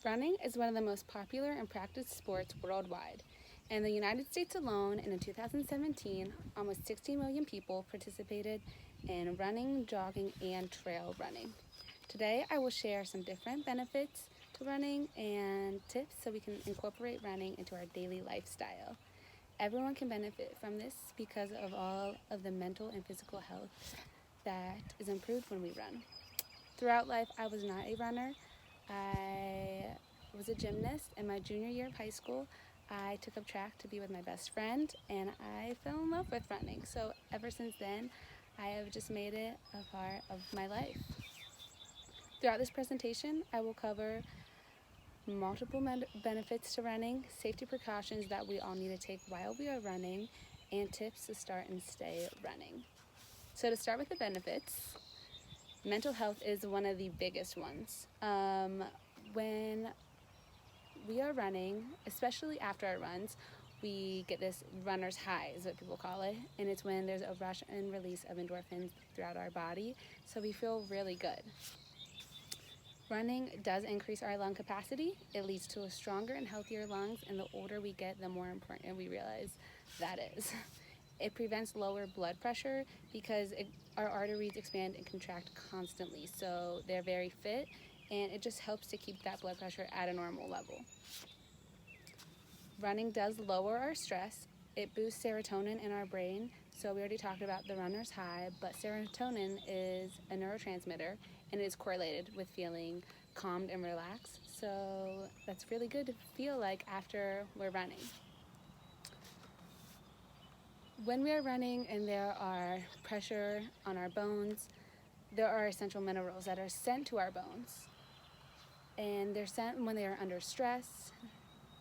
Running is one of the most popular and practiced sports worldwide. In the United States alone, in 2017, almost 60 million people participated in running, jogging, and trail running. Today, I will share some different benefits to running and tips so we can incorporate running into our daily lifestyle. Everyone can benefit from this because of all of the mental and physical health that is improved when we run. Throughout life, I was not a runner. I was a gymnast. In my junior year of high school, I took up track to be with my best friend, and I fell in love with running. So ever since then, I have just made it a part of my life. Throughout this presentation, I will cover multiple benefits to running, safety precautions that we all need to take while we are running, and tips to start and stay running. So to start with the benefits, mental health is one of the biggest ones. When we are running, especially after our runs, we get this runner's high, is what people call it, and it's when there's a rush and release of endorphins throughout our body, so we feel really good. Running does increase our lung capacity. It leads to a stronger and healthier lungs, and the older we get, the more important we realize that is. It prevents lower blood pressure because our arteries expand and contract constantly, so they're very fit, and it just helps to keep that blood pressure at a normal level. Running does lower our stress. It boosts serotonin in our brain. So we already talked about the runner's high, but serotonin is a neurotransmitter, and it is correlated with feeling calmed and relaxed. So that's really good to feel like after we're running. When we are running and there are pressure on our bones, there are essential minerals that are sent to our bones. And they're sent when they are under stress.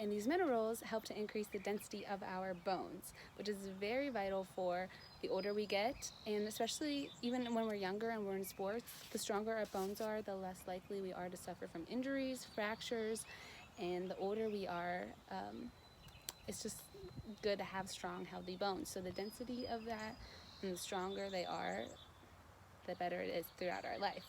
And these minerals help to increase the density of our bones, which is very vital for the older we get, and especially even when we're younger and we're in sports, the stronger our bones are, the less likely we are to suffer from injuries, fractures, and the older we are, it's just good to have strong, healthy bones. So the density of that and the stronger they are, the better it is throughout our life.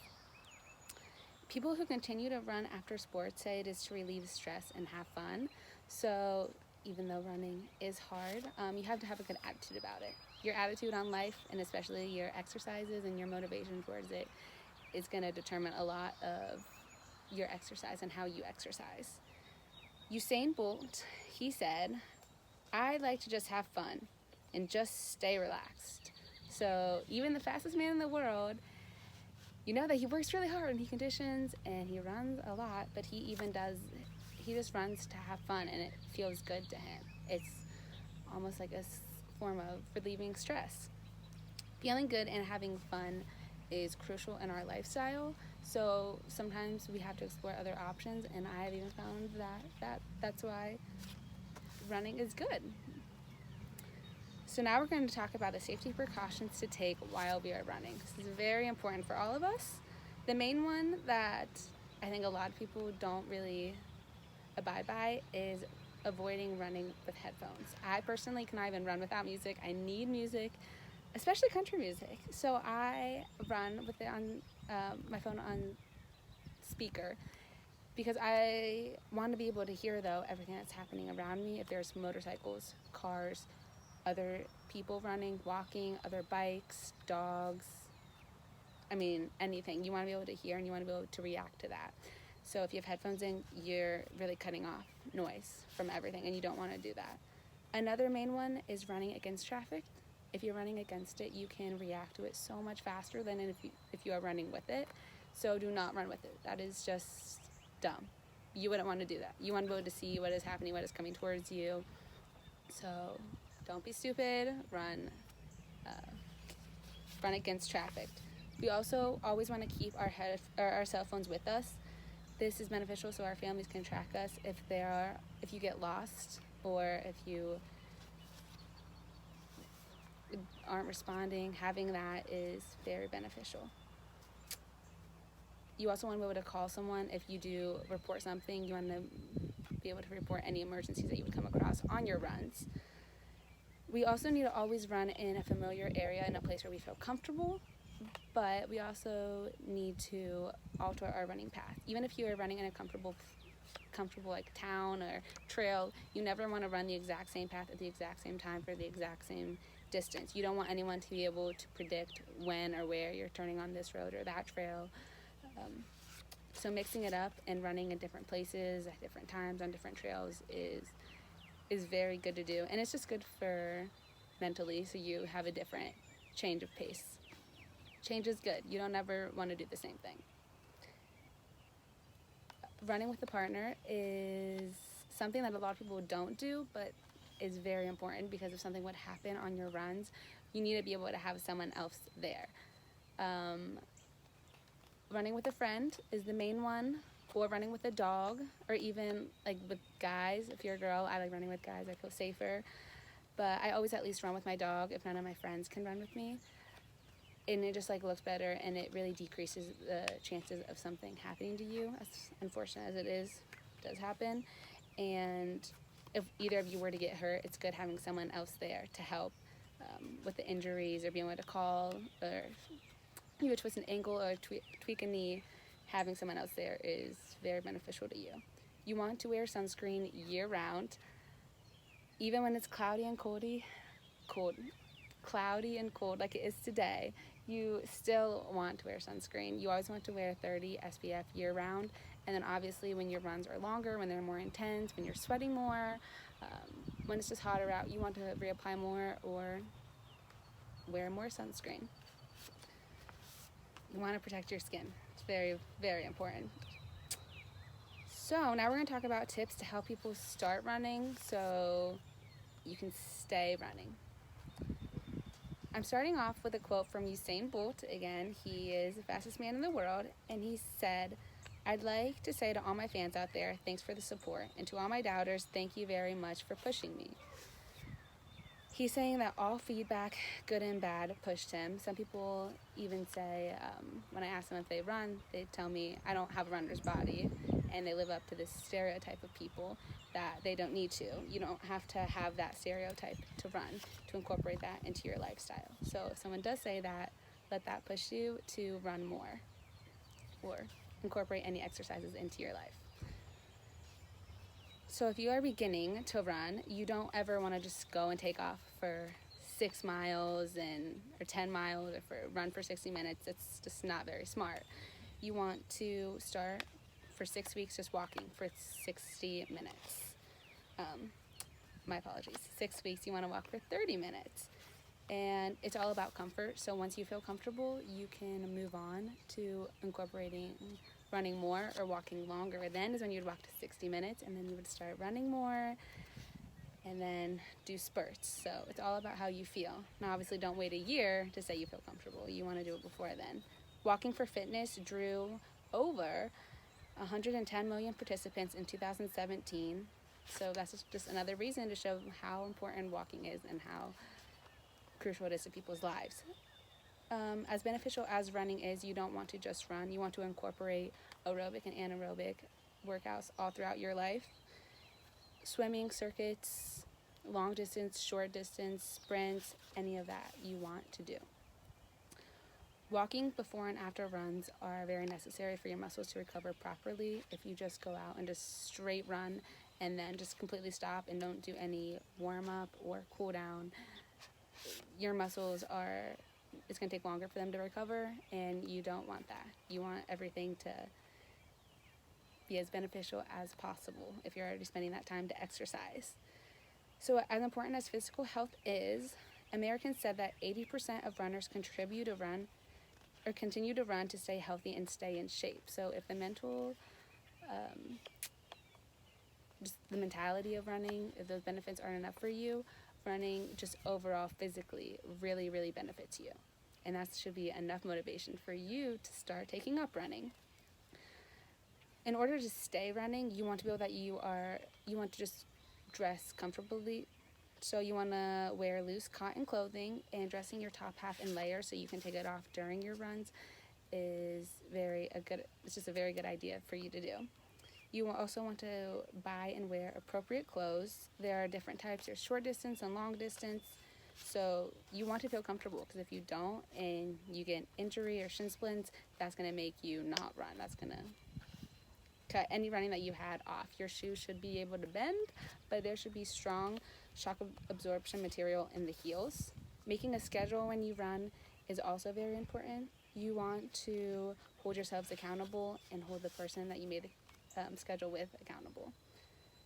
People who continue to run after sports say it is to relieve stress and have fun. So even though running is hard, you have to have a good attitude about it. Your attitude on life, and especially your exercises and your motivation towards it, is going to determine a lot of your exercise and how you exercise. Usain Bolt, he said, "I like to just have fun and just stay relaxed." So even the fastest man in the world, you know that he works really hard and he conditions and he runs a lot, but he just runs to have fun, and it feels good to him. It's almost like a form of relieving stress. Feeling good and having fun is crucial in our lifestyle, so sometimes we have to explore other options, and I have even found that's why running is good. So now we're going to talk about the safety precautions to take while we are running. This is very important for all of us. The main one that I think a lot of people don't really abide by is avoiding running with headphones. I personally cannot even run without music. I need music, especially country music. So I run with it on my phone on speaker because I want to be able to hear, though, everything that's happening around me. If there's motorcycles, cars, other people running, walking, other bikes, dogs, anything. You want to be able to hear and you want to be able to react to that. So if you have headphones in, you're really cutting off noise from everything, and you don't want to do that. Another main one is running against traffic. If you're running against it, you can react to it so much faster than if you are running with it. So do not run with it. That is just dumb. You wouldn't want to do that. You want to be able to see what is happening, what is coming towards you. So don't be stupid. Run against traffic. We also always want to keep our cell phones with us. This is beneficial so our families can track us if you get lost or if you aren't responding. Having that is very beneficial. You also want to be able to call someone if you do report something. You want to be able to report any emergencies that you would come across on your runs. We also need to always run in a familiar area, in a place where we feel comfortable, but we also need to alter our running path. Even if you are running in a comfortable comfortable like town or trail, you never want to run the exact same path at the exact same time for the exact same distance. You don't want anyone to be able to predict when or where you're turning on this road or that trail. So mixing it up and running in different places at different times on different trails is very good to do, and it's just good for mentally, so you have a different change of pace. Change is good. You don't ever want to do the same thing. Running with a partner is something that a lot of people don't do, but is very important, because if something would happen on your runs, you need to be able to have someone else there. Running with a friend is the main one, or running with a dog, or even like with guys. If you're a girl, I like running with guys. I feel safer, but I always at least run with my dog if none of my friends can run with me, and it just like looks better, and it really decreases the chances of something happening to you, as unfortunate as it does happen. And if either of you were to get hurt, it's good having someone else there to help with the injuries, or being able to call, or you would twist an ankle or tweak a knee. Having someone else there is very beneficial to you. You want to wear sunscreen year round, even when it's cloudy and cold like it is today. You still want to wear sunscreen. You always want to wear 30 SPF year round, and then obviously when your runs are longer, when they're more intense, when you're sweating more, when it's just hotter out, you want to reapply more or wear more sunscreen. You want to protect your skin. It's very, very important. So now we're going to talk about tips to help people start running so you can stay running. I'm starting off with a quote from Usain Bolt. Again, he is the fastest man in the world, and he said, "I'd like to say to all my fans out there, thanks for the support, and to all my doubters, thank you very much for pushing me." He's saying that all feedback, good and bad, pushed him. Some people even say, when I ask them if they run, they tell me I don't have a runner's body, and they live up to this stereotype of people that they don't need to. You don't have to have that stereotype to run, to incorporate that into your lifestyle. So if someone does say that, let that push you to run more or incorporate any exercises into your life. So if you are beginning to run, you don't ever want to just go and take off for 6 miles or 10 miles or run for 60 minutes. It's just not very smart. You want to start for 6 weeks just walking for 60 minutes. My apologies. 6 weeks, you want to walk for 30 minutes. And it's all about comfort. So once you feel comfortable, you can move on to incorporating running more or walking longer. Then is when you'd walk to 60 minutes, and then you would start running more and then do spurts. So it's all about how you feel. Now, obviously, don't wait a year to say you feel comfortable. You want to do it before then. Walking for Fitness drew over 110 million participants in 2017. So that's just another reason to show how important walking is and how crucial it is to people's lives. As beneficial as running is, you don't want to just run. You want to incorporate aerobic and anaerobic workouts all throughout your life. Swimming, circuits, long distance, short distance, sprints, any of that you want to do. Walking before and after runs are very necessary for your muscles to recover properly. If you just go out and just straight run and then just completely stop and don't do any warm-up or cool down, your muscles it's going to take longer for them to recover, and you don't want that. You want everything to be as beneficial as possible if you're already spending that time to exercise. So as important as physical health is, Americans said that 80% of runners continue to run to stay healthy and stay in shape. So if the the mentality of running, if those benefits aren't enough for you, running just overall physically really, really benefits you. And that should be enough motivation for you to start taking up running. In order to stay running, you want to feel that you want to just dress comfortably. So you want to wear loose cotton clothing, and dressing your top half in layers so you can take it off during your runs it's just a very good idea for you to do. You also want to buy and wear appropriate clothes. There are different types. There's short distance and long distance. So you want to feel comfortable, because if you don't and you get an injury or shin splints, that's going to make you not run. That's going to cut any running that you had off. Your shoes should be able to bend, but there should be strong shock absorption material in the heels. Making a schedule when you run is also very important. You want to hold yourselves accountable and hold the person that you made the schedule with accountable.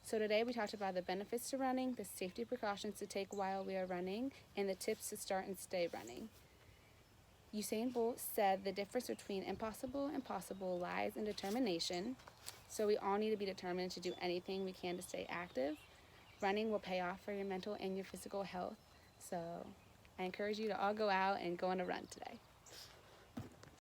So today we talked about the benefits to running, the safety precautions to take while we are running, and the tips to start and stay running. Usain Bolt said the difference between impossible and possible lies in determination. So we all need to be determined to do anything we can to stay active. Running will pay off for your mental and your physical health. So I encourage you to all go out and go on a run today.